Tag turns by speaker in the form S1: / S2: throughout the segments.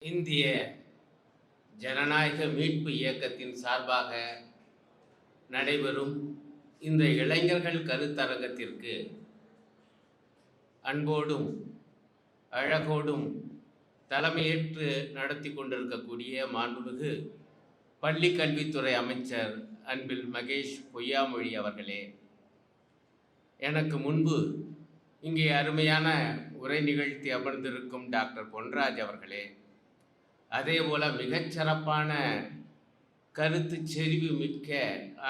S1: இந்திய ஜனநாயக மீட்பு இயக்கத்தின் சார்பாக நடைபெறும் இந்த இளைஞர்கள் கருத்தரங்கத்திற்கு அன்போடும் அழகோடும் தலைமையேற்று நடத்தி கொண்டிருக்கக்கூடிய மாண்புமிகு பள்ளி கல்வித்துறை அமைச்சர் அன்பில் மகேஷ் பொய்யாமொழி அவர்களே, எனக்கு முன்பு இங்கே அருமையான உரை நிகழ்த்தி அமர்ந்திருக்கும் டாக்டர் பொன்ராஜ் அவர்களே, அதேபோல மிகச்சிறப்பான கருத்து செறிவு மிக்க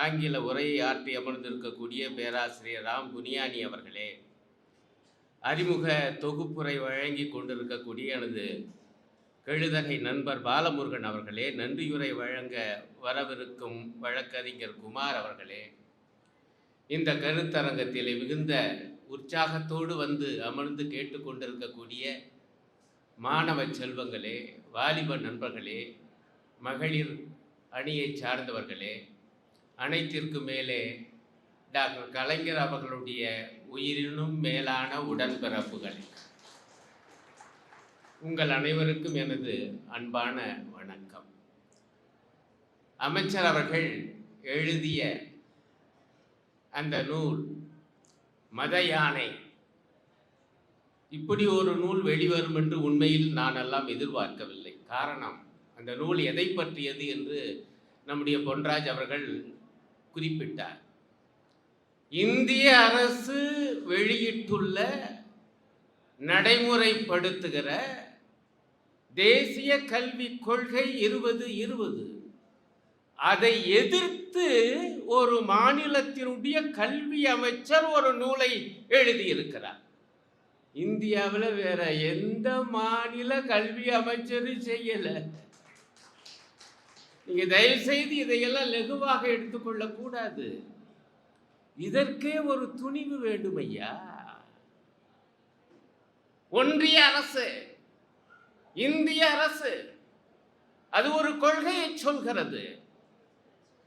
S1: ஆங்கில உரையை ஆற்றி அமர்ந்திருக்கக்கூடிய பேராசிரியர் ராம் புனியானி அவர்களே, அறிமுக தொகுப்புரை வழங்கி கொண்டிருக்கக்கூடிய எனது கெழுதகை நண்பர் பாலமுருகன் அவர்களே, நன்றியுரை வழங்க வரவிருக்கும் வழக்கறிஞர் குமார் அவர்களே, இந்த கருத்தரங்கத்தில் மிகுந்த உற்சாகத்தோடு வந்து அமர்ந்து கேட்டுக்கொண்டிருக்கக்கூடிய மாணவ செல்வங்களே, வாலிப நண்பர்களே, மகளிர் அணியை சார்ந்தவர்களே, அனைத்திற்கு மேலே டாக்டர் கலைஞர் அவர்களுடைய உயிரினும் மேலான உடன்பிறப்புகளே, உங்கள் அனைவருக்கும் எனது அன்பான வணக்கம். அமைச்சர் அவர்கள் எழுதிய அந்த நூல் மத யானை, இப்படி ஒரு நூல் வெளிவரும் என்று உண்மையில் நான் எல்லாம் எதிர்பார்க்கவில்லை. காரணம், அந்த நூல் எதை பற்றியது என்று நம்முடைய பொன்ராஜ் அவர்கள் குறிப்பிட்டார். இந்திய அரசு வெளியிட்டுள்ள நடைமுறைப்படுத்துகிற தேசிய கல்விக் கொள்கை 2020, அதை எதிர்த்து ஒரு மாநிலத்தினுடைய கல்வி அமைச்சர் ஒரு நூலை எழுதியிருக்கிறார். இந்தியாவில் வேற எந்த மாநில கல்வி அமைச்சரும் செய்யல. நீங்க தயவு செய்து இதையெல்லாம் லகுவாக எடுத்துக்கொள்ளக்கூடாது. இதற்கே ஒரு துணிவு வேண்டும் ஐயா. ஒன்றிய அரசு, இந்திய அரசு அது ஒரு கொள்கையை சொல்கிறது.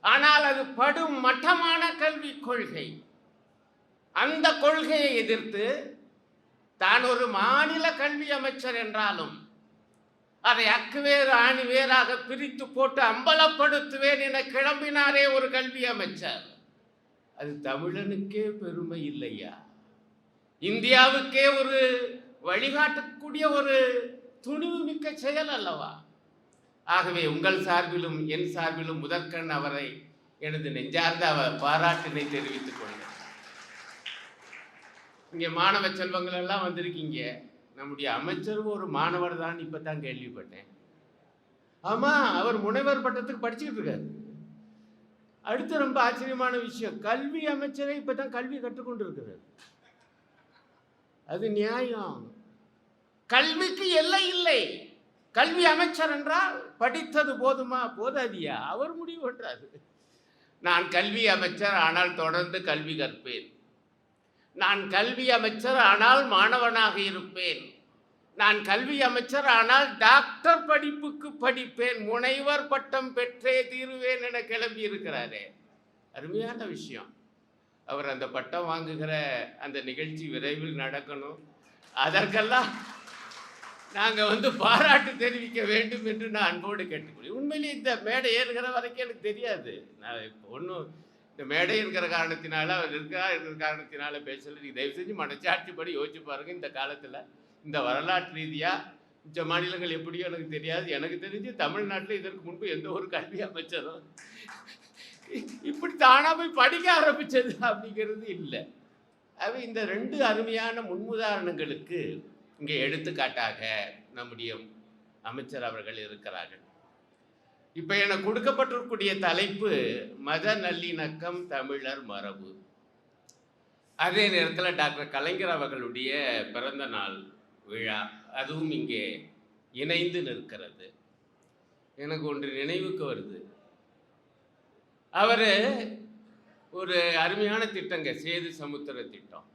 S1: ஆனால் அது படும் மட்டமான கல்விக் கொள்கை. அந்த கொள்கையை எதிர்த்து தான் ஒரு மாநில கல்வி அமைச்சர் என்றாலும் அதை அக்குவேறு ஆணி வேறாக பிரித்து போட்டு அம்பலப்படுத்துவேன் என கிளம்பினாரே ஒரு கல்வி அமைச்சர். அது தமிழனுக்கே பெருமை இல்லையா? இந்தியாவுக்கே ஒரு வழிகாட்டக்கூடிய ஒரு துணிவு மிக்க செயல் அல்லவா? ஆகவே உங்கள் சார்பிலும் என் சார்பிலும் முதற்கண் அவரை எனது நெஞ்சார்ந்த பாராட்டினை தெரிவித்துக் கொள்கிறேன். இங்கே மாணவ செல்வங்கள் எல்லாம் வந்திருக்கீங்க. நம்முடைய அமைச்சரும் ஒரு மாணவர் தான், இப்பதான் கேள்விப்பட்டேன். ஆமா, அவர் முனைவர் பட்டத்துக்கு படிச்சுக்கிட்டு இருக்காரு. அடுத்து ரொம்ப ஆச்சரியமான விஷயம், கல்வி அமைச்சரை இப்பதான் கல்வி கற்றுக்கொண்டு இருக்கிறார். அது நியாயம். கல்விக்கு எல்லை இல்லை. கல்வி அமைச்சர் என்றால் படித்தது போதுமா? போதாதியா? அவர் முடிவு பண்றாரு. நான் கல்வி அமைச்சர் ஆனால் தொடர்ந்து கல்வி கற்பேன். நான் கல்வி அமைச்சர் ஆனால் மாணவனாக இருப்பேன். நான் கல்வி அமைச்சர் ஆனால் டாக்டர் படிப்புக்கு படிப்பேன், முனைவர் பட்டம் பெற்றே தீருவேன் என கிளம்பி இருக்கிறாரே, அருமையான விஷயம். அவர் அந்த பட்டம் வாங்குகிற அந்த நிகழ்ச்சி விரைவில் நடக்கணும். அதற்கெல்லாம் நாங்கள் பாராட்டு தெரிவிக்க வேண்டும் என்று நான் அன்போடு கேட்டுக்கொள்கிறேன். உண்மையிலேயே இந்த மேடை ஏறுகிற வரைக்கும் எனக்கு தெரியாது. நான் இப்போ ஒன்றும் இந்த மேடை இருக்கிற காரணத்தினால, அவர் இருக்கிற காரணத்தினால பேசல. நீங்கள் தயவு செஞ்சு மனச்சாட்சிப்படி யோசிச்சு பாருங்கள். இந்த காலத்தில் இந்த வரலாற்று ரீதியாக மிச்ச மாநிலங்கள் எப்படியோ எனக்கு தெரியாது. எனக்கு தெரிஞ்சு தமிழ்நாட்டில் இதற்கு முன்பு எந்த ஒரு கல்வி அமைச்சரும் இப்படி தானாக போய் படிக்க ஆரம்பித்தது அப்படிங்கிறது இல்லை. அது இந்த ரெண்டு அருமையான முன்னுதாரணங்களுக்கு இங்கே எடுத்துக்காட்டாக நம்முடைய அமைச்சர் அவர்கள் இருக்கிறார்கள். இப்போ எனக்கு கொடுக்கப்பட்டிருக்கக்கூடிய தலைப்பு மத நல்லிணக்கம் தமிழர் மரபு. அதே நேரத்தில் டாக்டர் கலைஞர் அவர்களுடைய பிறந்த நாள் விழா அதுவும் இங்கே இணைந்து நிற்கிறது. எனக்கு ஒன்று நினைவுக்கு வருது. அவர் ஒரு அருமையான திட்டங்க, சேது சமுத்திர திட்டம்.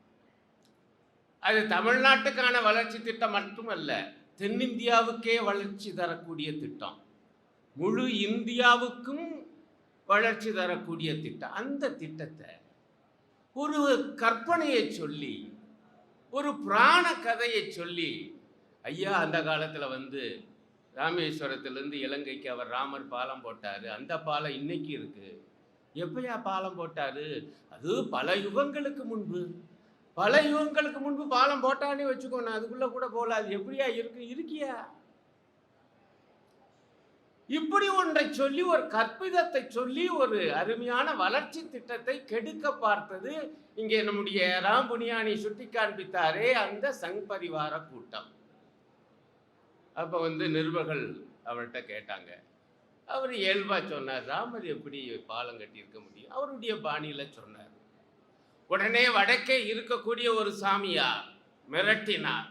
S1: அது தமிழ்நாட்டுக்கான வளர்ச்சி திட்டம் மட்டுமல்ல, தென்னிந்தியாவுக்கே வளர்ச்சி தரக்கூடிய திட்டம், முழு இந்தியாவுக்கும் வளர்ச்சி தரக்கூடிய திட்டம். அந்த திட்டத்தை ஒரு கற்பனையை சொல்லி, ஒரு புராண கதையை சொல்லி, ஐயா அந்த காலத்தில் ராமேஸ்வரத்திலிருந்து இலங்கைக்கு அவர் ராமர் பாலம் போட்டார். அந்த பாலம் இன்னைக்கு இருக்கு. எப்பயா பாலம் போட்டாரு? அது பல யுகங்களுக்கு முன்பு. பல யுகங்களுக்கு முன்பு பாலம் போட்டானே வச்சுக்கோ, நான் அதுக்குள்ள கூட போகல. அது எப்படியா இருக்கியா? இப்படி ஒன்றை சொல்லி, ஒரு கற்பிதத்தை சொல்லி, ஒரு அருமையான வளர்ச்சி திட்டத்தை கெடுக்க பார்த்தது இங்கே நம்முடைய ராம் புனியானி சுட்டி காண்பித்தாரே அந்த சங் பரிவார கூட்டம். அப்போ நிருபர்கள் அவர்கிட்ட கேட்டாங்க. அவர் இயல்பா சொன்னார், ராமர் எப்படி பாலம் கட்டி இருக்க முடியும்? அவருடைய பாணியில சொன்னார். உடனே வடக்கே இருக்கக்கூடிய ஒரு சாமியார் மிரட்டினார்,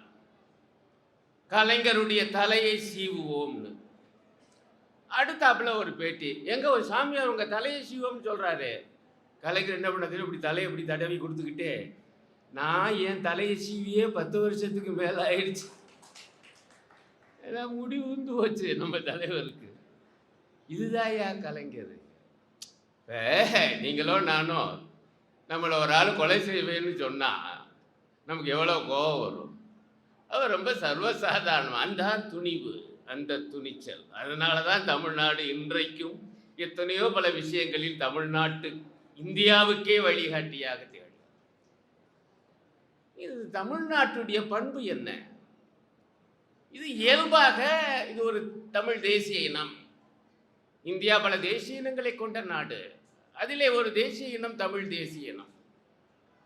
S1: கலைஞருடைய தலையை சீவுவோம்னு. அடுத்தாப்புல ஒரு பேட்டி, எங்க ஒரு சாமியார் உங்க தலையை சீவோம்னு சொல்றாரு. கலைஞர் என்ன பண்ணது, இப்படி தலையை இப்படி தடவி கொடுத்துக்கிட்டே, நான் என் தலையை சீவியே 10 வருஷத்துக்கு மேல ஆயிடுச்சு, எல்லாம் முடி உந்து போச்சு நம்ம தலைவருக்கு. இதுதாயா கலைஞர். நீங்களோ நானோ நம்மளை ஒரு ஆள் கொலை செய்வேன்னு சொன்னா நமக்கு எவ்வளோ கோபம் வரும். அவர் ரொம்ப சர்வசாதாரணம். அந்த துணிவு, அந்த துணிச்சல். அதனால தான் தமிழ்நாடு இன்றைக்கும் எத்தனையோ பல விஷயங்களில் தமிழ்நாட்டு இந்தியாவுக்கே வழிகாட்டியாக திகழ்கிறது. இது தமிழ்நாட்டுடைய பண்பு என்ன? இது இயல்பாக இது ஒரு தமிழ் தேசிய இனம். இந்தியா பல தேசிய இனங்களை கொண்ட நாடு. அதிலே ஒரு தேசிய இனம் தமிழ் தேசிய இனம்.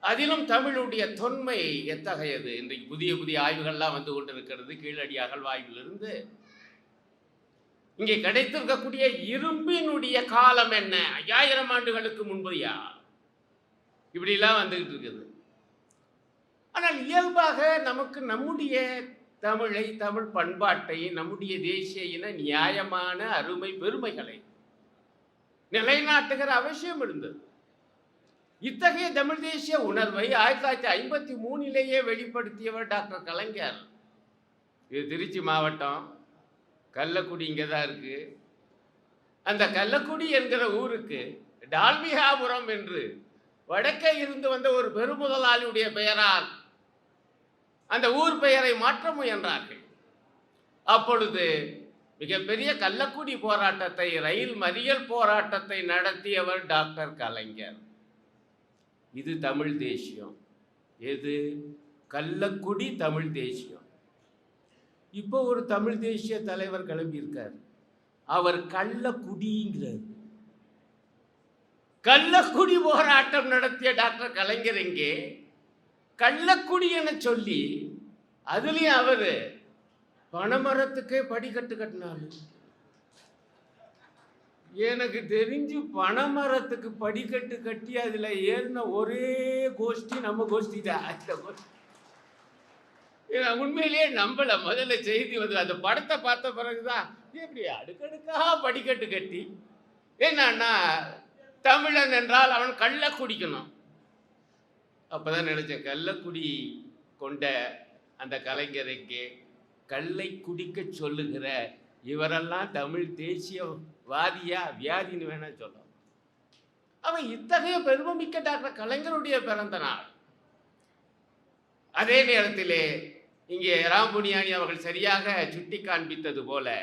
S1: அதிலும் தமிழுடைய தொன்மை எத்தகையது? இன்றைக்கு புதிய புதிய ஆய்வுகள்லாம் வந்து கொண்டிருக்கிறது. கீழடி அகழ்வாய்விலிருந்து இங்கே கிடைத்திருக்கக்கூடிய இரும்பினுடைய காலம் என்ன? 5000 ஆண்டுகளுக்கு முன்பையா? இப்படிலாம் வந்துகிட்டு இருக்குது. ஆனால் இயல்பாக நமக்கு நம்முடைய தமிழை, தமிழ் பண்பாட்டை, நம்முடைய தேசிய இன நியாயமான அருமை பெருமைகளை நிலைநாட்டுகிற அவசியம் இருந்தது. இத்தகைய தமிழ் தேசிய உணர்வை 1953 வெளிப்படுத்தியவர் டாக்டர் கலைஞர். இது திருச்சி மாவட்டம், கள்ளக்குடி இங்கே தான் இருக்கு. அந்த கள்ளக்குடி என்கிற ஊருக்கு டால்மிகாபுரம் என்று வடக்கே இருந்து வந்த ஒரு பெருமுதலாளியுடைய பெயரால் அந்த ஊர் பெயரை மாற்ற முயன்றார்கள். அப்பொழுது மிகப்பெரிய கள்ளக்குடி போராட்டத்தை, ரயில் மறியல் போராட்டத்தை நடத்தியவர் டாக்டர் கலைஞர். இது தமிழ் தேசியம். எது? கள்ளக்குடி தமிழ் தேசியம். இப்போ ஒரு தமிழ் தேசிய தலைவர் கிளம்பியிருக்கார். அவர் கள்ளக்குடிங்கிறார். கள்ளக்குடி போராட்டம் நடத்திய டாக்டர் கலைஞர் எங்கே? கள்ளக்குடி என சொல்லி அதுலயும் அவரு பனைமரத்துக்கே படிக்கட்டு கட்டினாரு. எனக்கு தெரிஞ்சு பனைமரத்துக்கு படிக்கட்டு கட்டி அதுல ஏறின ஒரே கோஷ்டி நம்ம கோஷ்டி தான். உண்மையிலேயே நம்பல. முதல்ல செய்தி வந்து அந்த படத்தை பார்த்த பிறகுதான் எப்படி அடுக்கடுக்கா படிக்கட்டு கட்டி. என்னன்னா தமிழன் என்றால் அவன் கள்ள குடிக்கணும். அப்பதான் நினைச்சேன், கள்ளக்குடி கொண்ட அந்த கலைஞருக்கு கள்ளை குடிக்க சொல்லுகிற இவரெல்லாம் தமிழ் தேசியவாதியா வியாதின்னு வேணா சொல்லும். அவன் இத்தகைய பெருமைமிக்க டாக்டர் கலைஞருடைய பிறந்த நாள். அதே நேரத்திலே இங்கே ராம் புனியானி அவர்கள் சரியாக சுட்டி காண்பித்தது போல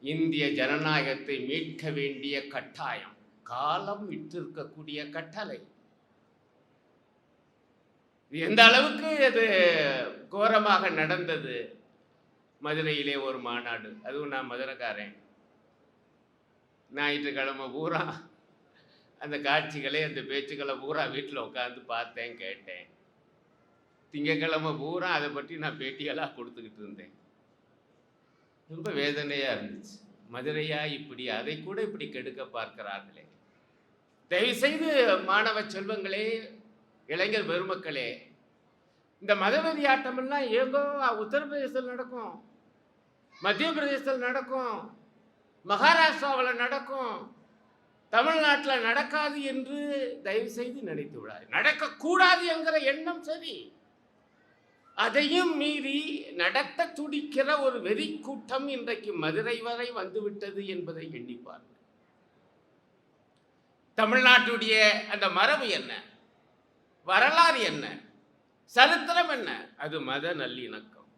S1: இந்திய ஜனநாயகத்தை மீட்க வேண்டிய கட்டாயம், காலம் விட்டிருக்கக்கூடிய கட்டளை. எந்த அளவுக்கு அது கோரமாக நடந்தது. மதுரையிலே ஒரு மாநாடு, அதுவும் நான் மதுரைக்காரன். ஞாயிற்றுக்கிழமை பூரா அந்த காட்சிகளை, அந்த பேச்சுக்களை பூரா வீட்டில் உட்காந்து பார்த்தேன், கேட்டேன். திங்கக்கிழமை பூரா அதை பற்றி நான் பேட்டியெல்லாம் கொடுத்துக்கிட்டு இருந்தேன். ரொம்ப வேதனையாக இருந்துச்சு. மதுரையா இப்படி, அதை கூட இப்படி கெடுக்க பார்க்கிறார்களே. தயவுசெய்து மாணவ செல்வங்களே, இளைஞர் பெருமக்களே, இந்த மதவெறி ஆட்டமெல்லாம் ஏங்கோ உத்தரப்பிரதேசத்தில் நடக்கும், மத்திய பிரதேசத்தில் நடக்கும், மகாராஷ்டிராவில் நடக்கும், தமிழ்நாட்டில் நடக்காது என்று தயவு செய்து நினைத்து விடாது. நடக்கக்கூடாது என்கிற எண்ணம் சரி, அதையும் மீறி நடத்த துடிக்கிற ஒரு வெறி கூட்டம் இன்றைக்கு மதுரை வரை வந்துவிட்டது என்பதை எண்ணிப்பார். தமிழ்நாட்டுடைய அந்த மரபு என்ன, வரலாறு என்ன, சரித்திரம் என்ன? அது மத நல்லிணக்கம்.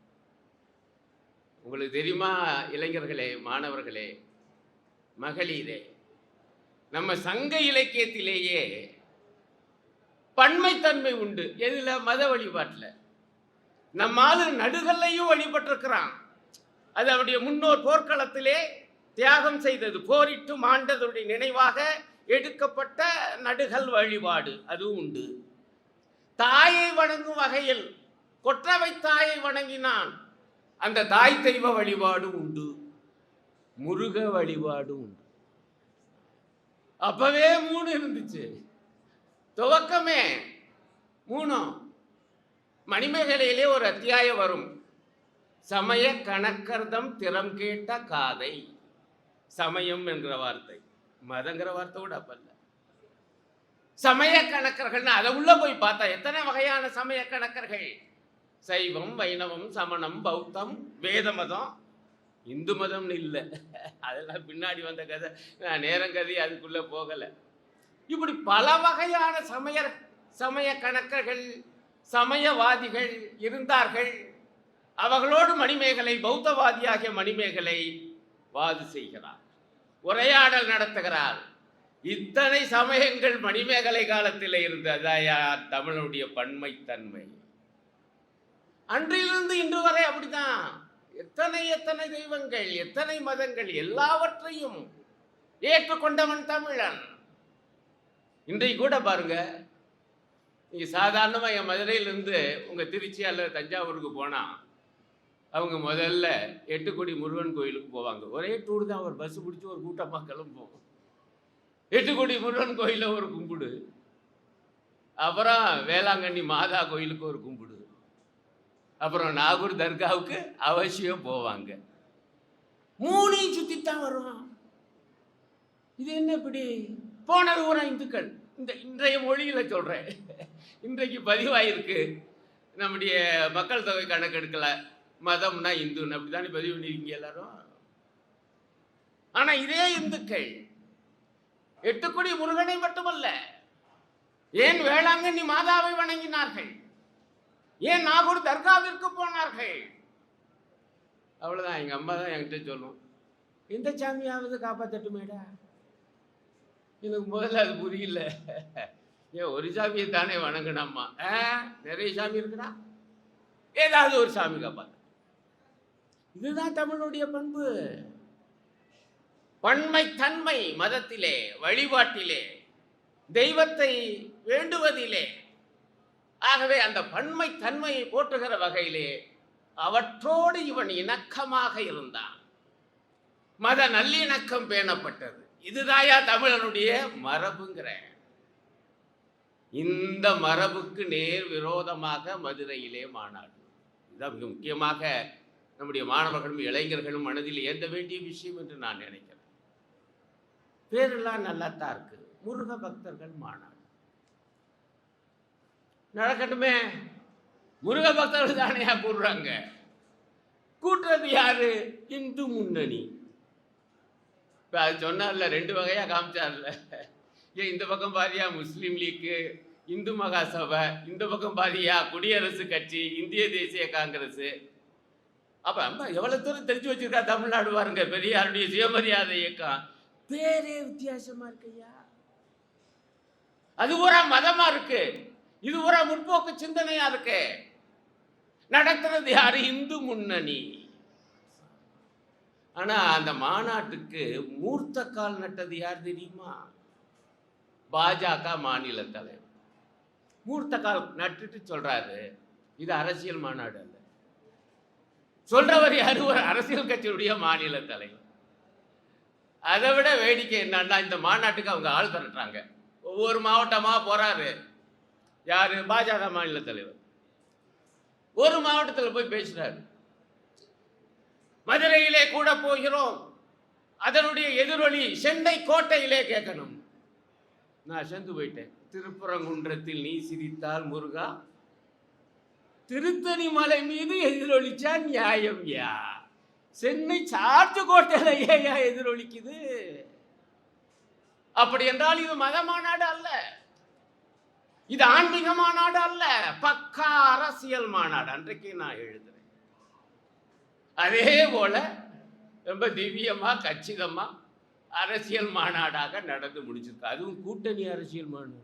S1: உங்களுக்கு தெரியுமா இளைஞர்களே, மாணவர்களே, மகளிரே, நம்ம சங்க இலக்கியத்திலேயே பன்மைத்தன்மை உண்டு. எதுல? மத வழிபாட்டில். நம்மால் நடுகல்லையும் வழிபட்டிருக்கிறான். அது அவருடைய முன்னோர் போர்க்களத்திலே தியாகம் செய்தது, போரிட்டு மாண்டதுடைய நினைவாக எடுக்கப்பட்ட நடுகல் வழிபாடு அதுவும் உண்டு. தாயை வணங்கும் வகையில் கொற்றவை தாயை வணங்கினான், அந்த தாய் தெய்வ வழிபாடு உண்டு. முருக வழிபாடு உண்டு. அப்பவே 3 இருந்துச்சு, துவக்கமே 3. மணிமேகலையிலே ஒரு அத்தியாயம் வரும், சமய கணக்கர்தம் திறம் கேட்ட காதை. சமயம் என்கிற வார்த்தை, மதங்கிற வார்த்தை கூட அப்பல்ல. சமய கணக்கர்கள், அதை உள்ள போய் பார்த்தா எத்தனை வகையான சமய கணக்கர்கள். சைவம், வைணவம், சமணம், பௌத்தம், வேத மதம், இந்து மதம்னு இல்லை, அதெல்லாம் பின்னாடி வந்த கதை, நான் நேரங்கதி அதுக்குள்ள போகலை. இப்படி பல வகையான சமய கணக்கர்கள், சமயவாதிகள் இருந்தார்கள். அவர்களோடு மணிமேகலை, பௌத்தவாதியாகிய மணிமேகலை வாது செய்கிறார், உரையாடல் நடத்துகிறார். இத்தனை சமயங்கள் மணிமேகலை காலத்தில் இருந்ததாயா தமிழுடைய பன்மைத்தன்மை. அன்றிலிருந்து இன்று வரை அப்படிதான். எத்தனை எத்தனை தெய்வங்கள், எத்தனை மதங்கள், எல்லாவற்றையும் ஏற்றுக்கொண்டவன் தமிழன். இன்றைக்கு கூட பாருங்க, நீங்க சாதாரணமாக என் மதுரையிலிருந்து உங்க திருச்சி அல்லது தஞ்சாவூருக்கு போனா அவங்க முதல்ல 8 கோடி முருகன் கோயிலுக்கு போவாங்க. ஒரே டூர் தான், ஒரு பஸ் பிடிச்சி ஒரு கூட்டமாக கிளம்பும். 8 கோடி முருகன் கோயிலில் ஒரு கும்பிடு, அப்புறம் வேளாங்கண்ணி மாதா கோயிலுக்கு ஒரு கும்பிடு, அப்புறம் நாகூர் தர்காவுக்கு அவசியம் போவாங்க. 3 சுற்றித்தான் வரும். இது என்ன இப்படி? போனது பூரா இந்துக்கள். இன்றைய மொழியில் சொல்கிறேன், இன்றைக்கு பதிவாயிருக்கு. நம்முடைய மக்கள் தொகை கணக்கெடுக்கல, மதம்னா இந்துன்னு அப்படித்தானே பதிவு பண்ணிருக்கீங்க எல்லாரும். ஆனால் இதே இந்துக்கள் 8 கோடி முருகனை மட்டுமல்ல, ஏன் வேளாங்கண்ணி மாதாவை வணங்கினார்கள், ஏன் நாகூர் தர்காவிற்கு போனார்கள். அவ்வளோதான். எங்கள் அம்மா தான் என்கிட்ட சொல்லும், இந்த சாமியாவது காப்பாற்றட்டுமேடா. எனக்கு முதல்ல அது புரியல. ஏன் ஒரு சாமியை தானே வணங்கினம்மா, நிறைய சாமி இருக்குடா, ஏதாவது ஒரு சாமி காப்பாற்ற. இதுதான் தமிழுடைய பண்பு, பன்மைத்தன்மை. மதத்திலே, வழிபாட்டிலே, தெய்வத்தை வேண்டுவதிலே. ஆகவே அந்த பன்மை தன்மையை போற்றுகிற வகையிலே அவற்றோடு இவன் இணக்கமாக இருந்தான். மத நல்லிணக்கம் பேணப்பட்டது. இதுதாயா தமிழனுடைய மரபுங்கிற. இந்த மரபுக்கு நேர் விரோதமாக மதுரையிலே மாநாடு. இதுதான் மிக முக்கியமாக நம்முடைய மாணவர்களும் இளைஞர்களும் மனதில் ஏந்த வேண்டிய விஷயம் என்று நான் நினைக்கிறேன். பேரெல்லாம் நல்லாத்தான் இருக்கு, முருக பக்தர்கள் மாநாடு நடக்கட்டுமே. முருக பக்தர்கள் தானே கூடுறாங்க. கூட்டுறது யாரு? இந்து முன்னணி. இப்போ அது சொன்னார்ல, 2 வகையா காமிச்சார்ல. ஏன் இந்த பக்கம் பாதியா முஸ்லீம் லீக்கு, இந்து மகாசபை, இந்த பக்கம் பாதியா குடியரசு கட்சி, இந்திய தேசிய காங்கிரஸ். அப்ப அம்மா எவ்வளவு தூரம் தெரிஞ்சு வச்சிருக்கா தமிழ்நாடு பாருங்க. பெரியாருடைய சுயமரியாதை இயக்கம் பேரே வித்தியாசமா இருக்கையா. அது ஒரு மதமா இருக்கு, இது ஒரு முற்போக்கு சிந்தனையா இருக்கு. நடத்துறது யாரு? இந்து முன்னணி. ஆனா அந்த மாநாட்டுக்கு மூர்த்த கால் நட்டது யார் தெரியுமா? பாஜக மாநில தலைவர் மூர்த்த கால் நட்டுட்டு சொல்றாரு, இது அரசியல் மாநாடு அல்ல. சொல்றவர் யாரு? ஒரு அரசியல் கட்சியுடைய மாநில தலைவர். அதை விட வேடிக்கை என்னன்னா, இந்த மாநாட்டுக்கு அவங்க ஆள் திரட்டுறாங்க. ஒவ்வொரு மாவட்டமா போறாரு. யாரு? பாஜக மாநில தலைவர். ஒரு மாவட்டத்தில் போய் பேசுறாரு, மதுரையிலே கூட போகிறோம், அதனுடைய எதிரொலி சென்னை கோட்டையிலே கேட்கணும். நான் சென்று போயிட்டேன். திருப்பரங்குன்றத்தில் நீ சிரித்தால் முருகா, திருத்தணி மலை மீது எதிரொலிச்சா நியாயம் யா? சென்னை சார்ஜ் கோட்டையில ஏயா எதிரொலிக்குது? அப்படி என்றால் இது மத மாநாடு அல்ல, இது ஆன்மீக மாநாடு அல்ல, பக்கா அரசியல் மாநாடு. அன்றைக்கு நான் எழுதுறேன். அதே போல ரொம்ப திவ்யமா கச்சிதமா அரசியல் மாநாடாக நடந்து முடிச்சிருக்கு. அதுவும் கூட்டணி அரசியல் மாநாடு.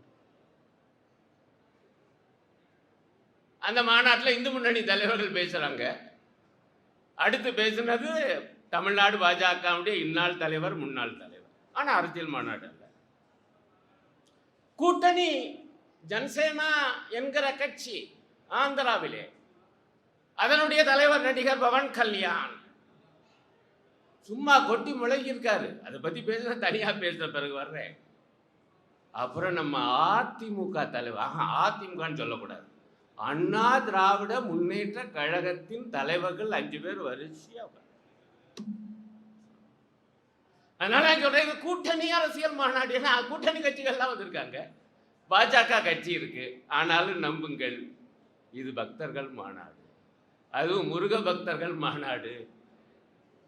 S1: அந்த மாநாட்டில் இந்து முன்னணி தலைவர்கள் பேசுறாங்க. அடுத்து பேசுனது தமிழ்நாடு பாஜகவுடைய இந்நாள் தலைவர், முன்னாள் தலைவர். ஆனா அரசியல் மாநாடு அல்ல. கூட்டணி ஜனசேனா என்கிற கட்சி ஆந்திராவிலே, அதனுடைய தலைவர் நடிகர் பவன் கல்யாண் சும்மா கொட்டி முழங்கியிருக்காரு. அதை பத்தி பேசுற தனியா பேசுற பிறகு வர்றேன். அப்புறம் நம்ம அதிமுக தலைவர், அதிமுகன்னு சொல்லக்கூடாது, அண்ணா திராவிட முன்னேற்ற கழகத்தின் தலைவர்கள் 5 பேர் வரிசையா. அதனால சொல்றேன், கூட்டணி அரசியல் மாநாடு. கூட்டணி கட்சிகள்லாம் வந்திருக்காங்க, பாஜக கட்சி இருக்கு. ஆனாலும் நம்புங்கள், இது பக்தர்கள் மாநாடு, அதுவும் முருக பக்தர்கள் மாநாடு,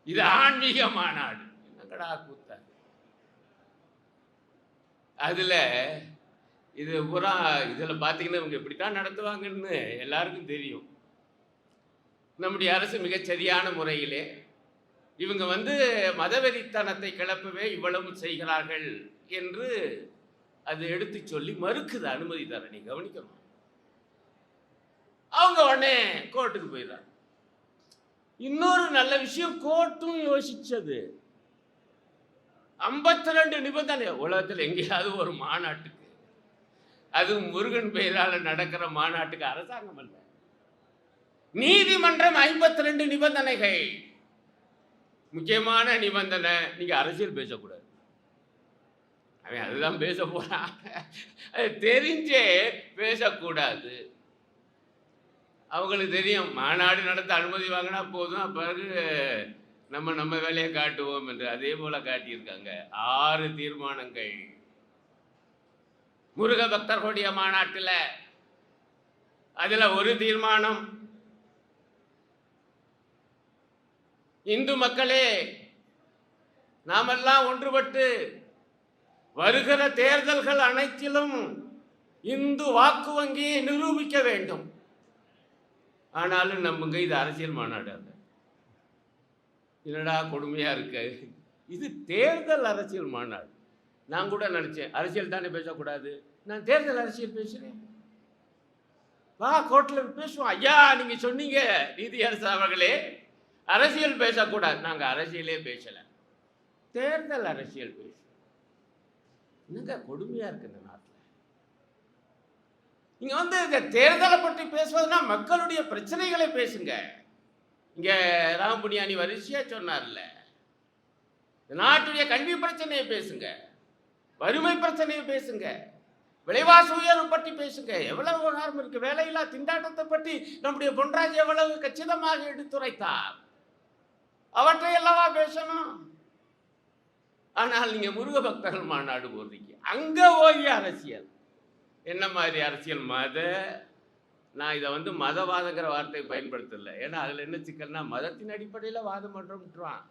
S1: இது ஆன்மீக மாநாடு. என்னங்கடா கூத்த. அதுல இது பூரா இதுல பாத்தீங்கன்னா இவங்க இப்படித்தான் நடத்துவாங்கன்னு எல்லாருக்கும் தெரியும். நம்முடைய அரசு மிகச் சரியான முறையிலே இவங்க மதவெறித்தனத்தை கிளப்பவே இவ்வளவு செய்கிறார்கள் என்று அது எடுத்து சொல்லி மறுக்குது, அனுமதி தர. நீ கவனிக்கணும். அவங்க உடனே கோர்ட்டுக்கு போயிடுறாங்க. இன்னொரு நல்ல விஷயம், கோர்ட்டும் யோசிச்சது. 52 நிபந்தனை. உலகத்தில் எங்கேயாவது ஒரு மாநாட்டுக்கு, அதுவும் முருகன் பெயரால நடக்கிற மாநாட்டுக்கு அரசாங்கம் அல்ல, நீதிமன்றம் 52 நிபந்தனைகள். முக்கியமான நிபந்தனை, நீங்க அரசியல் பேசக்கூடாது. அவன் அதுதான் பேச போறான், தெரிஞ்சே பேசக்கூடாது. அவங்களுக்கு தெரியும், மாநாடு நடத்த அனுமதி வாங்கினா போதும், பிறகு நம்ம வேலையை காட்டுவோம் என்று. அதே போல காட்டியிருக்காங்க. 6 தீர்மானங்கள் முருக பக்தர்களுடைய மாநாட்டில். அதுல ஒரு தீர்மானம், இந்து மக்களே, நாமெல்லாம் ஒன்றுபட்டு வருகிற தேர்தல்கள் அனைத்திலும் இந்து வாக்கு வங்கியை நிரூபிக்க வேண்டும். ஆனாலும் நம்புங்க, இது அரசியல் மாநாடு அல்ல. என்னடா கொடுமையா இருக்கு, இது தேர்தல் அரசியல் மாநாடு. நான் கூட நினைச்சேன், அரசியல் தானே பேசக்கூடாது, நான் தேர்தல் அரசியல் பேசுறேன், வா கோர்ட்ல பேசுவோம். ஐயா, நீங்க சொன்னீங்க நீதியரசர் அவர்களே, அரசியல் பேசக்கூடாது. நாங்க அரசியலே பேசல, தேர்தல் அரசியல் பேசுவோம். என்னங்க கொடுமையா இருக்கு இந்த நாட்டில். நீங்க தேர்தலை பற்றி பேசுவதுன்னா மக்களுடைய பிரச்சனைகளை பேசுங்க. இங்க ராமபுனியானி வரிசையா சொன்னார்ல, நாட்டுடைய கல்வி பிரச்சனையை பேசுங்க, வறுமை பிரச்சனையை பேசுங்க, விலைவாசி உயர்வு பற்றி பேசுங்க. எவ்வளவு விவகாரம் இருக்கு. வேலையில்லா திண்டாட்டத்தை பற்றி நம்முடைய பொன்ராஜ் எவ்வளவு கச்சிதமாக எடுத்துரைத்தார். அவற்றை அல்லவா பேசணும். ஆனால் நீங்க முருக பக்தர்கள் மாநாடு போடுறீங்க, அங்க ஓய்ய அரசியல். என்ன மாதிரி அரசியல்? நான் இதை மதவாதங்கிற வார்த்தையை பயன்படுத்தல. ஏன்னா அதுல என்ன சிக்கல்னா, மதத்தின் அடிப்படையில் வாதம் பண்றோம்.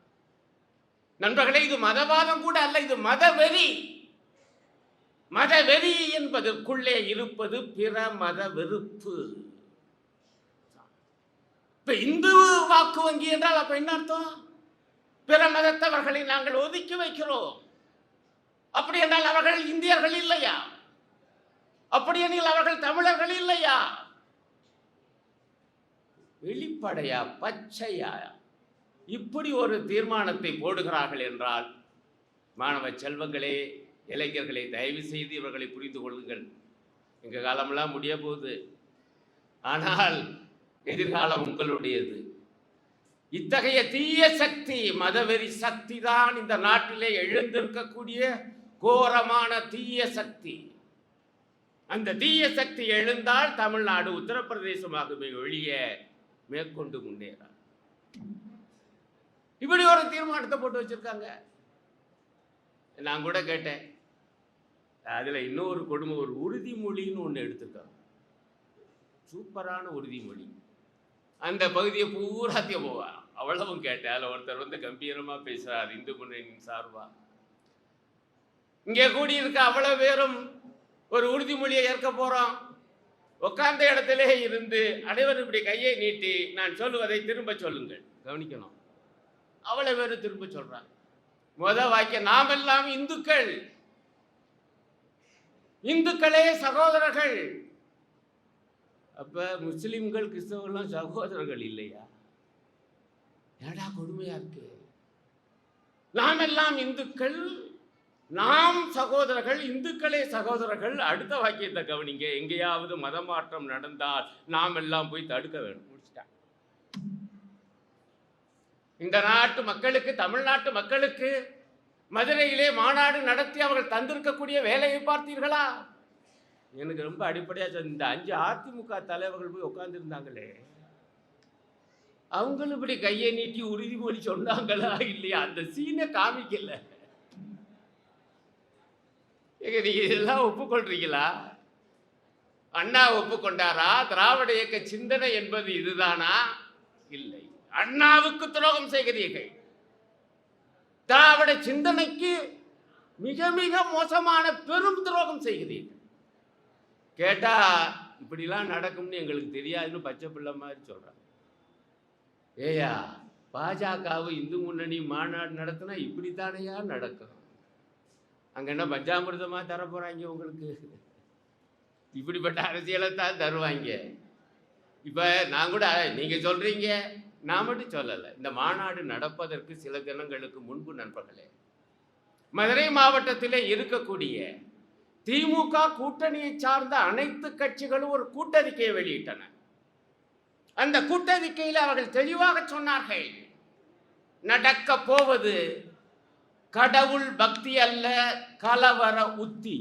S1: நண்பர்களே, இது மதவாதம் கூட அல்ல, இது மதவெறி. மதவெறி என்பதற்குள்ளே இருப்பது பிற மத வெறுப்பு. இப்ப இந்து வாக்கு வங்கி என்றால் அப்ப என்ன அர்த்தம்? பிற மதத்தவர்களை நாங்கள் ஒதுக்கி வைக்கிறோம். அப்படி என்றால் அவர்கள் இந்தியர்கள் இல்லையா? அப்படி எனில் அவர்கள் தமிழர்கள் இல்லையா? வெளிப்படையா, பச்சையா இப்படி ஒரு தீர்மானத்தை போடுகிறார்கள் என்றால், மாணவ செல்வங்களே, இளைஞர்களே, தயவு செய்து இவர்களை புரிந்து கொள்ளுங்கள். எங்க காலமெல்லாம் முடிய போகுது, ஆனால் எதிர்காலம் உங்களுடையது. இத்தகைய தீய சக்தி, மதவெறி சக்தி தான் இந்த நாட்டிலே எழுந்திருக்கக்கூடிய கோரமான தீய சக்தி. அந்த தீய சக்தி எழுந்தால் தமிழ்நாடு உத்தரப்பிரதேசமாகவே ஒழிய மேற்கொண்டு முன்னேறார். இப்படி ஒரு தீர்மானத்தை போட்டு வச்சிருக்காங்க. நான் கூட கேட்டேன், அதுல இன்னொரு கொடுமை, ஒரு உறுதிமொழின்னு ஒன்று எடுத்திருக்காங்க. சூப்பரான உறுதிமொழி. அந்த பகுதியை பூராத்தையும் போவா அவ்வளவும் கேட்டேன். அதில் ஒருத்தர் கம்பீரமா பேசுறார், இந்து முன்னணியின் சார்பா. இங்கே கூடியிருக்க அவ்வளவு பேரும் ஒரு உறுதிமொழியை ஏற்க போறோம். உட்கார்ந்த இடத்திலே இருந்து அனைவரும் இப்படி கையை நீட்டி நான் சொல்லுவதை திரும்ப சொல்லுங்கள். கவனிக்கணும். அவ்வளவு பேரும் திரும்ப சொல்றாங்க. வாக்கிய நாமெல்லாம் இந்துக்கள், இந்துக்களே சகோதரர்கள். அப்ப முஸ்லிம்கள் கிறிஸ்தவர்களும் சகோதரர்கள் இல்லையா? ஏடா கொடுமையா இருக்கு. நாம் எல்லாம் இந்துக்கள், நாம் சகோதரர்கள், இந்துக்களே சகோதரர்கள். அடுத்த வாக்கியத்தை கவனிங்க. எங்கேயாவது மதமாற்றம் நடந்தால் நாம் எல்லாம் போய் தடுக்க வேண்டும். முடிச்சிட்டாங்க. இந்த நாட்டு மக்களுக்கு, தமிழ்நாட்டு மக்களுக்கு மதுரையிலே மாநாடு நடத்தி அவர்கள் தந்திருக்கக்கூடிய வேலையை பார்த்தீர்களா? எனக்கு ரொம்ப அடிப்படையா இந்த 5 அதிமுக தலைவர்கள் போய் உட்கார்ந்து இருந்தாங்களே, அவங்களும் இப்படி கையை நீட்டி உறுதிமொழி சொன்னாங்களா இல்லையா? அந்த சீனை காமிக்கல. நீங்க இதெல்லாம் ஒப்புக்கொள்றீங்களா? அண்ணா ஒப்புக்கொண்டாரா? திராவிட இயக்க சிந்தனை என்பது இதுதானா? இல்லை. அண்ணாவுக்கு துரோகம் செய்கிறீர்கள். திராவிட சிந்தனைக்கு மிக மிக மோசமான பெரும் துரோகம் செய்கிறீர்கள். கேட்டா இப்படிலாம் நடக்கும்னு எங்களுக்கு தெரியாதுன்னு பச்சை பிள்ளை மாதிரி சொல்றாங்க. ஏயா, பாஜகவும் இந்து முன்னணி மாநாடு நடத்தினா இப்படித்தானையா நடக்கும்? அங்க என்ன பஞ்சாமிர்தமா தர போறாங்க உங்களுக்கு? இப்படிப்பட்ட அரசியலை தான் தருவாங்க. இப்ப நான் கூட நீங்க சொல்றீங்க, நான் மட்டும் சொல்லலை. இந்த மாநாடு நடப்பதற்கு சில தினங்களுக்கு முன்பு நண்பர்களே, மதுரை மாவட்டத்திலே இருக்கக்கூடிய திமுக கூட்டணியை சார்ந்த அனைத்து கட்சிகளும் ஒரு கூட்டறிக்கையை வெளியிட்டன. அந்த கூட்டறிக்கையில் அவர்கள் தெளிவாக சொன்னார்கள், நடக்க போவது கடவுள் பக்தி அல்ல, கலவர உத்தி.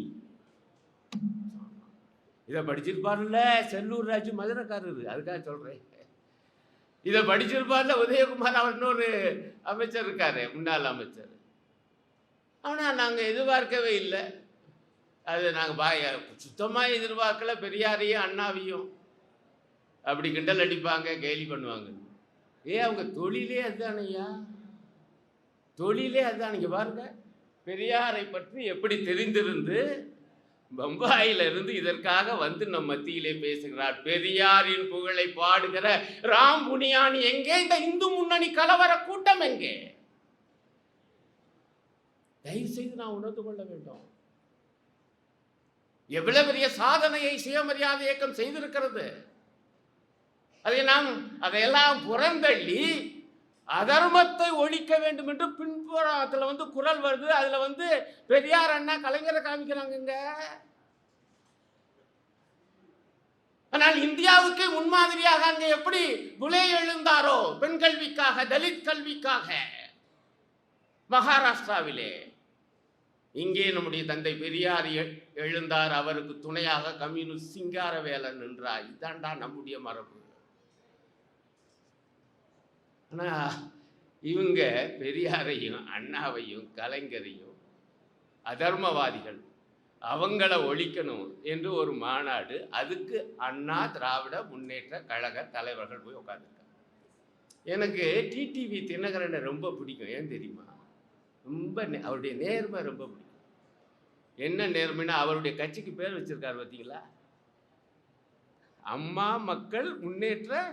S1: இதை படிச்சிருப்பாருல்ல செல்லூர் ராஜு, மதுரைக்காரரு, அதுக்காக சொல்றேன். இதை படிச்சிருப்பார்ல உதயகுமார், அவர் இன்னொரு அமைச்சர் இருக்காரு, முன்னாள் அமைச்சர். ஆனால் நாங்கள் எதிர்பார்க்கவே இல்லை. அது நாங்கள் சுத்தமாக எதிர்பார்க்கல. பெரியாரையும் அண்ணாவையும் அப்படி கிண்டல் அடிப்பாங்க, கேலி பண்ணுவாங்க. அவங்க தொழிலே அதுதானையா, தொழிலே அதுதான். நீங்க பாருங்க, பெரியாரை பற்றி எப்படி தெரிந்திருந்து பம்பாயிலிருந்து இதற்காக வந்து நம் மத்தியிலே பேசுகிறார். பெரியாரின் புகழை பாடுகிற ராம் புனியானி எங்கே? இந்த இந்து முன்னணி கலவர கூட்டம் எங்கே? தயவு செய்து நான் உணர்ந்து கொள்ள வேண்டும். எவ்வளவு பெரிய சாதனையை சுயமரியாதை இயக்கம் செய்திருக்கிறது. அதையெல்லாம் புறந்தள்ளி அதர்மத்தை ஒழிக்க வேண்டும் என்று பின்புறத்துல வந்து குரல் வருது. அதுல வந்து பெரியார் அண்ணா கலைஞரை காமிக்கிறாங்க. ஆனால் இந்தியாவுக்கு முன்மாதிரியாக அங்க எப்படி புலே எழுந்தாரோ பெண் கல்விக்காக, தலித் கல்விக்காக மகாராஷ்டிராவிலே, இங்கே நம்முடைய தந்தை பெரியார் எழுந்தார். அவருக்கு துணையாக கம்யூனிஸ்ட் சிங்காரவேலன் நின்றார். இதாண்டா நம்முடைய மரபு. ஆனா இவங்க பெரியாரையும் அண்ணாவையும் கலைஞரையும் அதர்மவாதிகள், அவங்கள ஒழிக்கணும் என்று ஒரு மாநாடு, அதுக்கு அண்ணா திராவிட முன்னேற்ற கழக தலைவர்கள் போய் உட்கார்ந்துருக்காங்க. எனக்கு டிடிவி தினகரனை ரொம்ப பிடிக்கும். ஏன் தெரியுமா? ரொம்ப அவருடைய நேர்மை ரொம்ப பிடிக்கும். என்ன நேர்மைன்னா, அவருடைய கட்சிக்கு பேர் வச்சிருக்காரு பார்த்தீங்களா, அம்மா மக்கள் முன்னேற்ற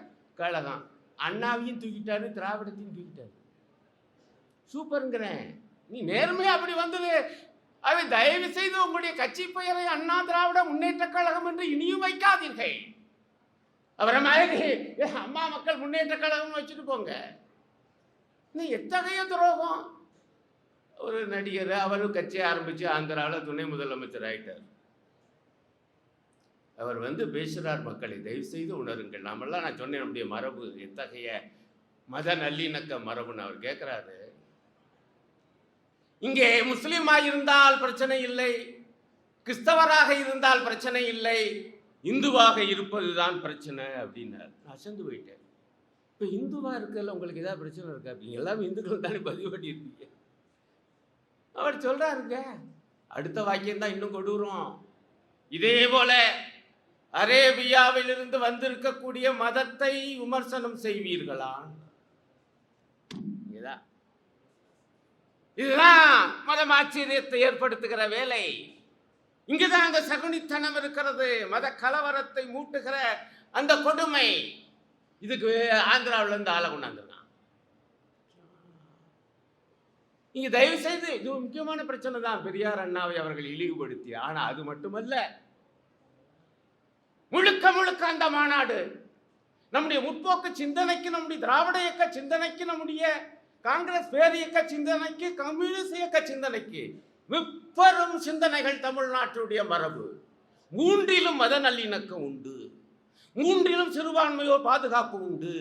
S1: கழகம். அண்ணாவையும் தூக்கிட்டாரு, திராவிடத்தையும் தூக்கிட்டாரு. சூப்பருங்கிறேன். நீ நேர்மையா அப்படி வந்தது. அவை தயவு செய்து உங்களுடைய கட்சி பெயரை அண்ணா திராவிட முன்னேற்ற கழகம் என்று இனியும் வைக்காதீர்கள். அவரை மாதிரி அம்மா மக்கள் முன்னேற்ற கழகம் வச்சுட்டு போங்க. நீ எத்தகைய துரோகம்! ஒரு நடிகர், அவரும் கட்சியை ஆரம்பிச்சு ஆந்திராவில் துணை முதலமைச்சர் ஆயிட்டார். அவர் வந்து பேசுகிறார், மக்களை தயவு செய்து உணருங்கள். நாமெல்லாம், நான் சொன்னேன் நம்முடைய மரபு எத்தகைய மத நல்லிணக்க மரபுன்னு. அவர் கேட்குறாரு, இங்கே முஸ்லீமாக இருந்தால் பிரச்சனை இல்லை, கிறிஸ்தவராக இருந்தால் பிரச்சனை இல்லை, இந்துவாக இருப்பதுதான் பிரச்சனை அப்படின்னார். நான் அசந்து போயிட்டேன். இப்போ இந்துவாக இருக்கல உங்களுக்கு ஏதாவது பிரச்சனை இருக்கா? அப்படிங்க எல்லாமே இந்துக்கள் தானே பதிவு பண்ணியிருக்கீங்க. அவர் சொல்றாருங்க, அடுத்த வாக்கியம் தான் இன்னும் கொடூரம். இதே போல அரேபியாவிலிருந்து வந்திருக்கக்கூடிய மதத்தை விமர்சனம் செய்வீர்களா? இதுதான் மதம் ஆச்சரியத்தை ஏற்படுத்துகிற வேலை. இங்குதான் அந்த சகுனித்தனம் இருக்கிறது, மத கலவரத்தை மூட்டுகிற அந்த கொடுமை. இதுக்கு ஆந்திராவில இருந்து ஆளை கொண்டாந்துருக்கான். இங்க தயவு செய்து இது முக்கியமான பிரச்சனை தான், பெரியார் அண்ணாவை அவர்கள் இழிவுபடுத்தி. ஆனா அது மட்டுமல்ல, முழுக்க முழுக்க அந்த மாநாடு நம்முடைய முற்போக்கு சிந்தனைக்கு, நம்முடைய திராவிட இயக்க சிந்தனைக்கு, நம்முடைய காங்கிரஸ் பேரியக்க சிந்தனைக்கு, கம்யூனிஸ்ட் இயக்க சிந்தனைக்கு முப்பெரும் சிந்தனைகள் தமிழ்நாட்டுடைய மரபு. மூன்றிலும் மத நல்லிணக்கம் உண்டு, மூன்றிலும் சிறுபான்மையோர் பாதுகாப்பு உண்டு,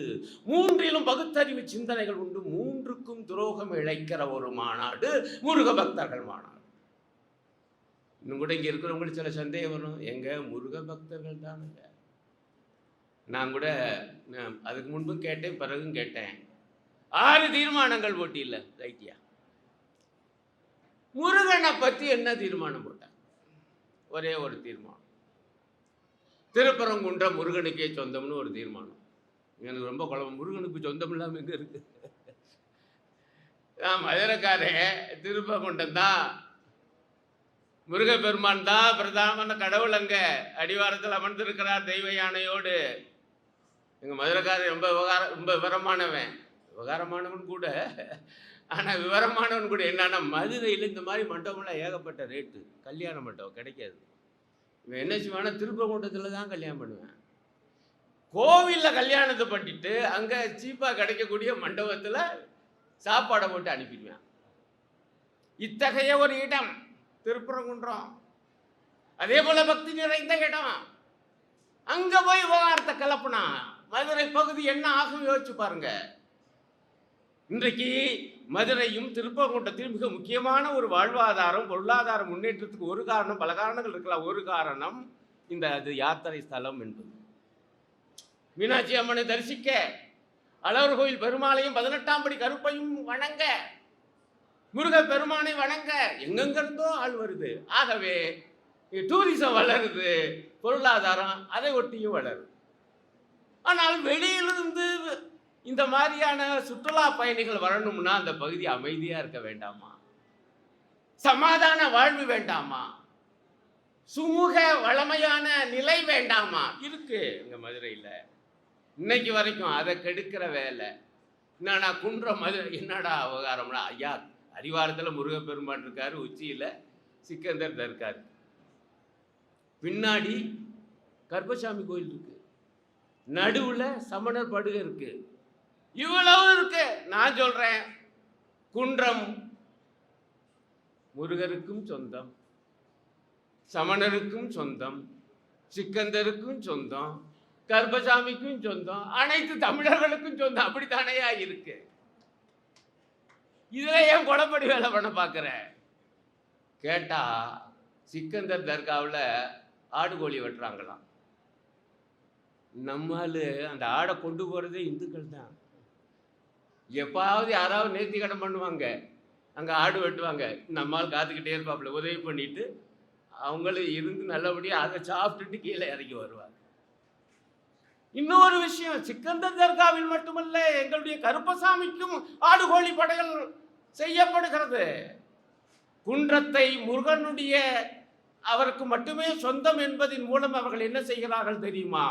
S1: மூன்றிலும் பகுத்தறிவு சிந்தனைகள் உண்டு. மூன்றுக்கும் துரோகம் இழைக்கிற ஒரு மாநாடு முருக பக்தர்கள் மாநாடு. இன்னும் கூட இங்க இருக்கிறவங்களுக்கு சில சந்தேகம் வரும், எங்க முருக பக்தர்கள் தானுங்க. நான் கூட அதுக்கு முன்பும் கேட்டேன், பிறகும் கேட்டேன். 6 தீர்மானங்கள் போட்டியில்ல ரைட்டியா? முருகனை பத்தி என்ன தீர்மானம் போட்டாங்க? ஒரே ஒரு தீர்மானம், திருப்பரங்குன்றம் முருகனுக்கே சொந்தம்னு ஒரு தீர்மானம். எனக்கு ரொம்ப குழப்பம், முருகனுக்கு சொந்தம் இல்லாம எங்க இருக்கு? மதுரைக்காரே, திருப்பரங்குன்றம் தான், முருகப்பெருமான் தான் பிரதான கடவுள். அங்க அடிவாரத்தில் அமர்ந்திருக்கிறார் தெய்வ யானையோடு. எங்க மதுரைக்காரர் ரொம்ப விவகாரமானவன் கூட. ஆனா விவரமானவன் கூட என்னன்னா, மதுரையில் இந்த மாதிரி மண்டபம்லாம் ஏகப்பட்ட ரேட்டு, கல்யாண மண்டபம் கிடைக்காது. இவன் என்ன செய்வானா, திருப்பரங்குன்றத்தில் தான் கல்யாணம் பண்ணுவேன். கோவிலில் கல்யாணத்தை பண்ணிட்டு அங்கே சீப்பாக கிடைக்கக்கூடிய மண்டபத்தில் சாப்பாடை போட்டு அனுப்பிடுவேன். இத்தகைய ஒரு இடம் திருப்பரங்குன்றம். அதே போல பக்தி நிறைந்த இடம். அங்க போய் விவகாரத்தை கலப்புனா மதுரை பகுதி என்ன ஆகும் யோசிச்சு பாருங்க. இன்றைக்கு மதுரையும் திருப்பரங்குன்றத்தில் மிக முக்கியமான ஒரு வாழ்வாதாரம், பொருளாதார முன்னேற்றத்துக்கு ஒரு காரணம், பல காரணங்கள் இருக்கலாம். ஒரு காரணம் இந்த அது யாத்திரை ஸ்தலம் என்பது. மீனாட்சி அம்மனை தரிசிக்க, அழகர் கோயில் பெருமாளையும் 18ஆம் படி கருப்பையும் வணங்க, முருக பெருமானை வணங்க எங்கெங்கிருந்தோ ஆள் வருது. ஆகவே டூரிசம் வளருது, பொருளாதாரம் அதை ஒட்டியும் வளருது. ஆனால் வெளியிலிருந்து இந்த மாதிரியான சுற்றுலா பயணிகள் வரணும்னா அந்த பகுதி அமைதியா இருக்க வேண்டாமா? சமாதான வாழ்வு வேண்டாமா? சுமூக வளமையான நிலை வேண்டாமா? இருக்கு இங்க மதுரையில் இன்னைக்கு வரைக்கும். அதை கெடுக்கிற வேலை என்னன்னா, குன்றம் மதுரை என்னடா அவகாரம்னா, ஐயா அடிவாரத்தில் முருகப்பெருமான் இருக்காரு, உச்சியில் சிக்கந்தர் இருக்காரு, பின்னாடி கருப்பசாமி கோயில் இருக்கு, நடுவில் சமணர் படுகை இருக்கு, இவ்வளவு இருக்கு. நான் சொல்றேன், குன்றம் முருகருக்கும் சொந்தம், சமணருக்கும் சொந்தம், சிக்கந்தருக்கும் சொந்தம், கருப்பசாமிக்கும் சொந்தம், அனைத்து தமிழர்களுக்கும் சொந்தம். அப்படித்தானையா இருக்கு. இதுல ஏன் கொடப்படி வேலை பண்ண பார்க்குற? கேட்டா சிக்கந்தர் தர்காவில் ஆடு கோழி வெட்டுறாங்களாம். நம்மால் அந்த ஆடை கொண்டு போகிறதே இந்துக்கள் தான். எப்பாவது யாராவது நேர்த்தி கடன் பண்ணுவாங்க, அங்கே ஆடு வெட்டுவாங்க, நம்மால் காத்துக்கிட்டே இருப்பாப்புல உதவி பண்ணிட்டு அவங்களும் இருந்து நல்லபடியாக அதை சாப்பிட்டுட்டு கீழே இறங்கி வருவாங்க. இன்னொரு விஷயம், சிக்கந்தர் தர்காவில் மட்டுமல்ல, எங்களுடைய கருப்பசாமிக்கும் ஆடு கோழி படைகள் செய்யப்படுகிறது. குன்றத்தை முருகனுடைய அவருக்கு மட்டுமே சொந்தம் என்பதின் மூலம் அவர்கள் என்ன செய்கிறார்கள் தெரியுமா?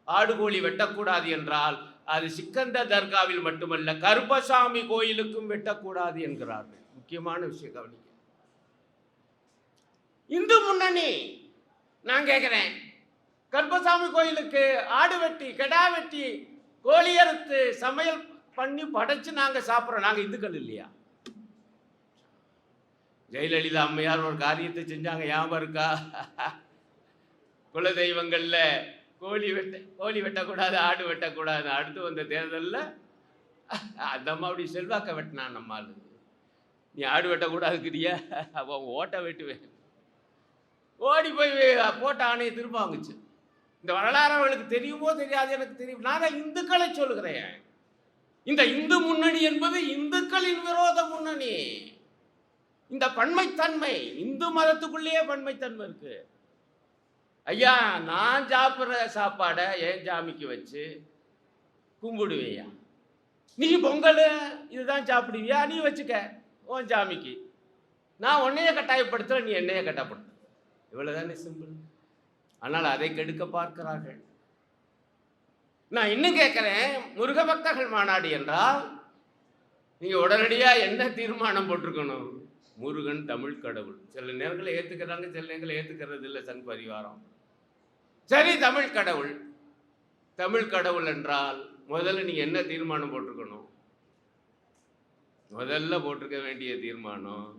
S1: ஆடு கோழி வெட்டக்கூடாது என்றால் அது சிக்கந்தர் தர்காவில் மட்டுமல்ல, கருப்பசாமி கோயிலுக்கும் வெட்டக்கூடாது என்கிறார்கள். முக்கியமான விஷயம் கவனிக்க. இந்து முன்னணி நான் கேட்கிறேன், கருப்பசாமி கோயிலுக்கு ஆடு வெட்டி, கெடா வெட்டி, கோழி அறுத்து சமையல் பண்ணி படைச்சு நாங்க சாப்பிட்றோம். நாங்க இந்துக்கள் இல்லையா? ஜெயலலிதா அம்மையார் ஒரு காரியத்தை செஞ்சாங்க, ஞாபகம் இருக்கா? குலதெய்வங்கள்ல கோழி வெட்டக்கூடாது, ஆடு வெட்டக்கூடாது. அடுத்து வந்த தேர்தலில் அந்த அம்மா அப்படி செல்வாக்க வெட்டினான். நம்மால் நீ ஆடு வெட்டக்கூடாதுக்கிறியா, அவன் ஓட்டை வெட்டுவேன், ஓடி போய் போட்ட ஆணையை திரும்ப வாங்குச்சு. இந்த வரலாறு அவளுக்கு தெரியுமோ தெரியாது, எனக்கு தெரியும். நான் தான் இந்துக்களை சொல்லுகிறேன். இந்த இந்து முன்னணி என்பது இந்துக்களின் விரோத முன்னணி. இந்த பன்மைத்தன்மை, இந்து மதத்துக்குள்ளேயே பன்மைத்தன்மை இருக்கு. ஐயா, நான் சாப்பிட்ற சாப்பாடை என் சாமிக்கு வச்சு கும்பிடுவேயா? நீ பொங்கல் இதுதான் சாப்பிடுவியா? நீ வச்சுக்க உன் சாமிக்கு. நான் உன்னைய கட்டாயப்படுத்துற, நீ என்னைய கட்டாயப்படுத்த. இவ்வளவுதானே சிம்பிள். ஆனால் அதை கெடுக்க பார்க்கிறார்கள். நான் இன்னும் கேட்கிறேன், முருக பக்தர்கள் மாநாடு என்றால் நீங்க உடனடியா என்ன தீர்மானம் போட்டிருக்கணும்? முருகன் தமிழ் கடவுள். சில நேரங்களை ஏத்துக்கிறாங்க, சில நேரங்களை ஏத்துக்கிறது இல்லை சங் பரிவாரம். சரி, தமிழ் கடவுள். தமிழ் கடவுள் என்றால் முதல்ல நீங்க என்ன தீர்மானம் போட்டிருக்கணும்? முதல்ல போட்டிருக்க வேண்டிய தீர்மானம்,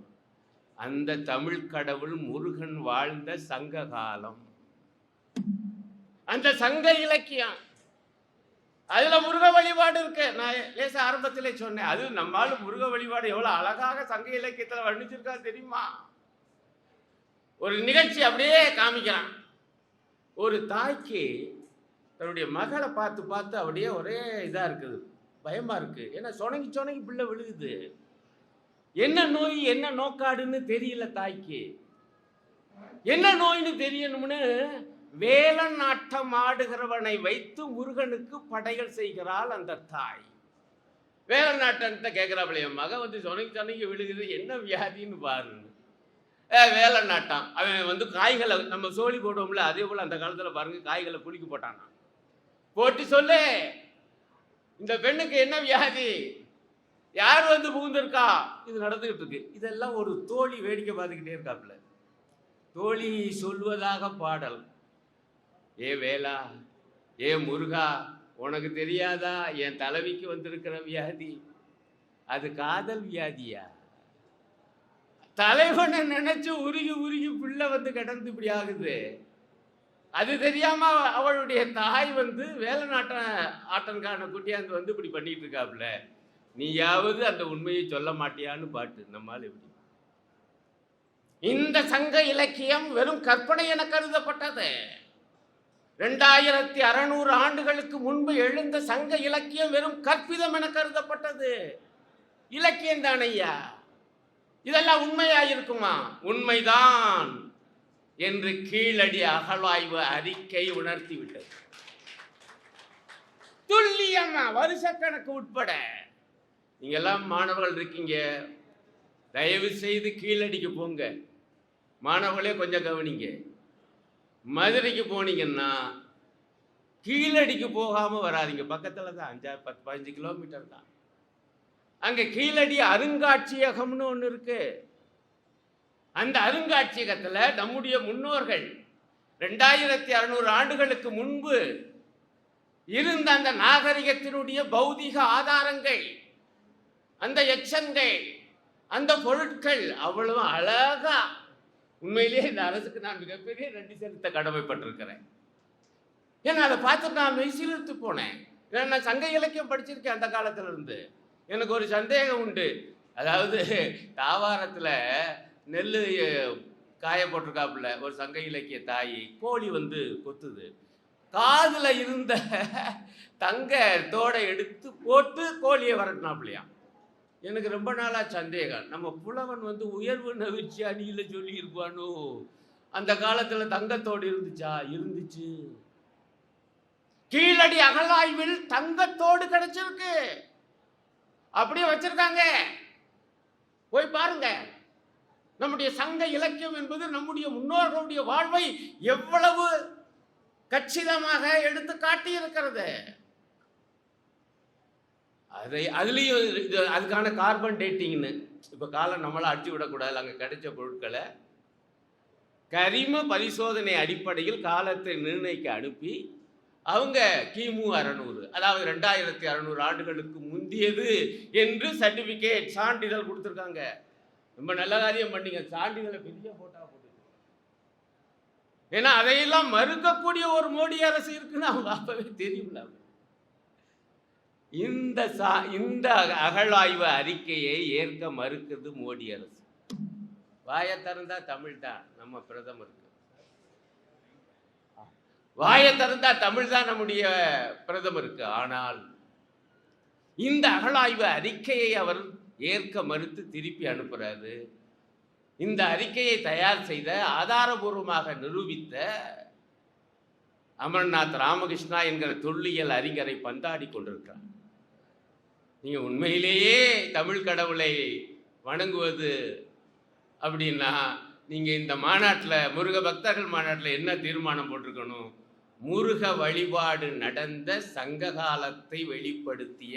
S1: அந்த தமிழ் கடவுள் முருகன் வாழ்ந்த சங்க காலம், அந்த சங்க இலக்கியம், அதுல முருக வழிபாடு இருக்கு. நான் லேச ஆரம்பத்திலே சொன்னேன், அது நம்மால முருக வழிபாடு எவ்வளவு அழகாக சங்க இலக்கியத்துல வர்ணிச்சிருக்கா தெரியுமா? ஒரு நிகழ்ச்சி அப்படியே காமிக்கிறான். ஒரு தாய்க்கு தன்னுடைய மகளை பார்த்து பார்த்து அப்படியே ஒரே இதா இருக்குது, பயமா இருக்கு. ஏன்னா சொனங்கி பிள்ளை விழுகுது. என்ன நோய் என்ன நோக்காடுன்னு தெரியல தாய்க்கு. என்ன நோய்னு தெரியணும்னு வேலன் நாட்டம் ஆடுகிறவனை வைத்து முருகனுக்கு படைகள் செய்கிறாள் அந்த தாய். வேலன் நாட்டத்தை கேட்கிறாள், என் மக வந்து சொனங்கி விழுகுது, என்ன வியாதின்னு பாருன்னு. வேலன் நாட்டம், அவன் வந்து காய்களை நம்ம சோழி போடுவோம்ல, அதே போல அந்த காலத்துல பாருங்க காய்களை புளிக்கு போட்டானா. போட்டு சொல்லு, இந்த பெண்ணுக்கு என்ன வியாதி, யார் வந்து புகுந்திருக்கா, இது நடந்துகிட்டு இருக்கு. இதெல்லாம் ஒரு தோழி வேடிக்கை பார்த்துக்கிட்டே இருக்காப்புல. தோழி சொல்வதாக பாடல், ஏ வேலா, ஏ முருகா, உனக்கு தெரியாதா என் தலைவிக்கு வந்திருக்கிற வியாதி, அது காதல் வியாதியா? தலைவனை நினைச்சு உருகி உருகி பிள்ளை வந்து கிடந்து இப்படி ஆகுது. அது தெரியாம அவளுடைய தாய் வந்து ஆட்டன்கான குட்டியாந்து வந்து இப்படி பண்ணிட்டு இருக்காப்புல. நீயாவது அந்த உண்மையை சொல்ல மாட்டியான்னு பாட்டு. நம்மால் எப்படி இந்த சங்க இலக்கியம் வெறும் கற்பனை என கருதப்பட்டது. 2600 ஆண்டுகளுக்கு முன்பு எழுந்த சங்க இலக்கியம் வெறும் கற்பிதம் என கருதப்பட்டது. இலக்கியம் தான் ஐயா, இதெல்லாம் உண்மையாயிருக்குமா? உண்மைதான் என்று கீழடி அகழ்வாய்வு அறிக்கை உணர்த்திவிட்டது. துல்லியமா வருஷக்கணக்கு உட்பட. நீங்க எல்லாம் மாணவர்கள் இருக்கீங்க, தயவு செய்து கீழடிக்கு போங்க. மாணவர்களே கொஞ்சம் கவனிங்க. மதுரைக்கு போனீங்கன்னா கீழடிக்கு போகாம வராதிங்க. பக்கத்துல தான் 5-10-15 கிலோமீட்டர் தான். அங்க கீழடி அருங்காட்சியகம்னு ஒண்ணு இருக்கு. அந்த அருங்காட்சியகத்துல நம்முடைய முன்னோர்கள் 2600 ஆண்டுகளுக்கு முன்பு இருந்த அந்த நாகரிகத்தினுடைய பௌதிக ஆதாரங்கள், அந்த எச்சங்கள், அந்த பொருட்கள் அவ்வளவு அழகா. உண்மையிலேயே இந்த அரசுக்கு நான் மிகப்பெரிய நன்றி செலுத்த கடமைப்பட்டிருக்கிறேன். ஏன்னா அதை பார்த்துட்டு நான் மெய்சிலிர்த்து போனேன். ஏன்னா நான் சங்க இலக்கியம் படிச்சிருக்கேன் அந்த காலத்துல இருந்து. எனக்கு ஒரு சந்தேகம் உண்டு. அதாவது தாவாரத்தில் நெல் காய போட்டிருக்காப்புல ஒரு சங்க இலக்கிய தாய், கோழி வந்து கொத்துது. காதில் இருந்த தங்க தோடை எடுத்து போட்டு கோழியை வரட்டினாப்புலையாம். எனக்கு ரொம்ப நாளா சந்தேகம், நம்ம புலவன் வந்து உயர்வு நவிழ்ச்சி அணியில சொல்லி இருப்பானோ. அந்த காலத்துல தங்கத்தோடு இருந்துச்சா? இருந்துச்சு. கீழடி அகழாய்வில் தங்கத்தோடு கிடைச்சிருக்கு, அப்படியே வச்சிருக்காங்க, போய் பாருங்க. நம்முடைய சங்க இலக்கியம் என்பது நம்முடைய முன்னோர்களுடைய வாழ்வை எவ்வளவு கச்சிதமாக எடுத்து காட்டி இருக்கிறது. அதுலேயும் அதுக்கான கார்பன் டேட்டிங்னு இப்போ காலம் நம்மளை அடிச்சு விடக்கூடாது. அங்கே கிடைச்ச பொருட்களை கரிம பரிசோதனை அடிப்படையில் காலத்தை நிர்ணயிக்க அனுப்பி அவங்க கிமு 600, அதாவது 2600 ஆண்டுகளுக்கு முந்தியது என்று சர்டிபிகேட் சான்றிதழ் கொடுத்துருக்காங்க. ரொம்ப நல்ல காரியம் பண்ணீங்க, சான்றிதழை பெரிய போட்டா போட்டு. ஏன்னா அதையெல்லாம் மறுக்கக்கூடிய ஒரு மோடி அரசு இருக்குன்னு அவங்க அப்பவே தெரியும்ல. இந்த அகழாய்வு அறிக்கையை ஏற்க மறுக்கிறது மோடி அரசு. வாயை திறந்தா தமிழ் தான் நம்ம பிரதமருக்கு, வாயை திறந்தா தமிழ் தான் நம்முடைய பிரதமருக்கு. ஆனால் இந்த அகழாய்வு அறிக்கையை அவர் ஏற்க மறுத்து திருப்பி அனுப்புறாரு. இந்த அறிக்கையை தயார் செய்த, ஆதாரபூர்வமாக நிரூபித்த அமர்நாத் ராமகிருஷ்ணா என்கிற தொல்லியல் அறிஞரை பந்தாடி கொண்டிருக்கிறார். நீங்க உண்மையிலேயே தமிழ் கடவுளை வணங்குவது அப்படின்னா நீங்கள் இந்த மாநாட்டில், முருக பக்தர்கள் மாநாட்டில் என்ன தீர்மானம் போட்டிருக்கணும்? முருக வழிபாடு நடந்த சங்க காலத்தை வெளிப்படுத்திய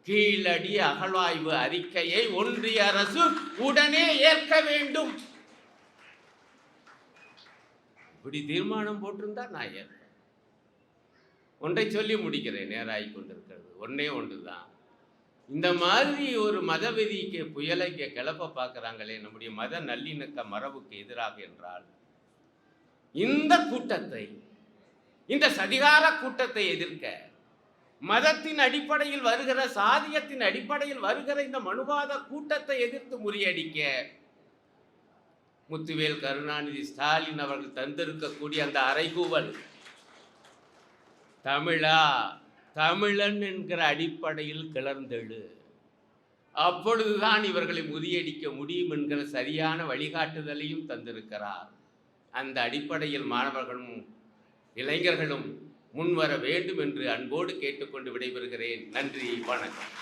S1: கீழடி அகழ்வாய்வு அறிக்கையை ஒன்றிய அரசு உடனே ஏற்க வேண்டும். இப்படி தீர்மானம் போட்டிருந்தா நான் ஏற்பேன். ஒன்றை சொல்லி முடிக்கிறேன், நேராகி கொண்டிருக்கிறது. ஒன்றே ஒன்றுதான். இந்த மாதிரி ஒரு மதவெறிக்கு புயலை கிளப்ப பார்க்குறாங்களே நம்முடைய மத நல்லிணக்க மரபுக்கு எதிராக என்றால், இந்த கூட்டத்தை, இந்த சதிகார கூட்டத்தை எதிர்க்க, மதத்தின் அடிப்படையில் வருகிற, சாதியத்தின் அடிப்படையில் வருகிற இந்த மனுவாத கூட்டத்தை எதிர்த்து முறியடிக்க முத்துவேல் கருணாநிதி ஸ்டாலின் அவர்கள் தந்திருக்கக்கூடிய அந்த அறைகூவல், தமிழா, தமிழன் என்கிற அடிப்படையில் கிளர்ந்தெழு, அப்பொழுதுதான் இவர்களை முறியடிக்க முடியும் என்கிற சரியான வழிகாட்டுதலையும் தந்திருக்கிறார். அந்த அடிப்படையில் மாணவர்களும் இளைஞர்களும் முன்வர வேண்டும் என்று அன்போடு கேட்டுக்கொண்டு விடைபெறுகிறேன். நன்றி, வணக்கம்.